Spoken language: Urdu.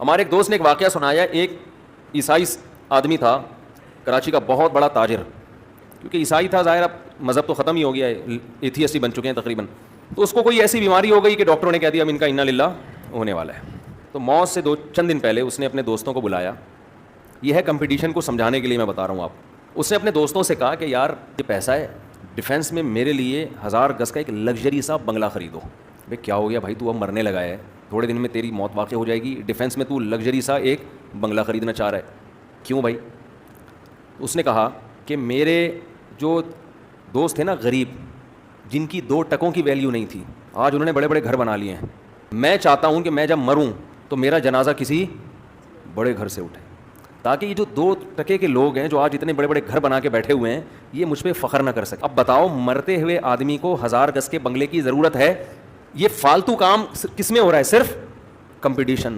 ہمارے ایک دوست نے ایک واقعہ سنایا. ایک عیسائی آدمی تھا کراچی کا, بہت بڑا تاجر, کیونکہ عیسائی تھا, ظاہر اب مذہب تو ختم ہی ہو گیا ہے, ایتھیسٹ ہی بن چکے ہیں تقریباً. تو اس کو کوئی ایسی بیماری ہو گئی کہ ڈاکٹروں نے کہہ دیا اب ان کا انا للہ ہونے والا ہے. تو موت سے چند دن پہلے اس نے اپنے دوستوں کو بلایا. یہ ہے کمپٹیشن کو سمجھانے کے لیے میں بتا رہا ہوں آپ. اس نے اپنے دوستوں سے کہا کہ یار یہ پیسہ ہے, ڈیفینس میں میرے لیے 1000 گز کا ایک لگژری سا بنگلہ خریدو. بھائی کیا ہو گیا بھائی, تو اب مرنے لگا ہے, تھوڑے دن میں تیری موت واقع ہو جائے گی, ڈیفینس میں تو لگژری سا ایک بنگلہ خریدنا چاہ رہا ہے, کیوں بھائی؟ اس نے کہا کہ میرے جو دوست تھے نا غریب, جن کی 2 ٹکوں کی ویلیو نہیں تھی, آج انہوں نے بڑے بڑے گھر بنا لیے ہیں. میں چاہتا ہوں کہ میں جب مروں تو میرا جنازہ کسی بڑے گھر سے اٹھے, تاکہ یہ جو 2 ٹکے کے لوگ ہیں جو آج اتنے بڑے بڑے گھر بنا کے بیٹھے ہوئے ہیں, یہ مجھ پہ فخر نہ کر سکے. اب بتاؤ, مرتے ہوئے آدمی کو 1000 گز کے بنگلے کی ضرورت ہے؟ یہ فالتو کام کس میں ہو رہا ہے؟ صرف کمپٹیشن.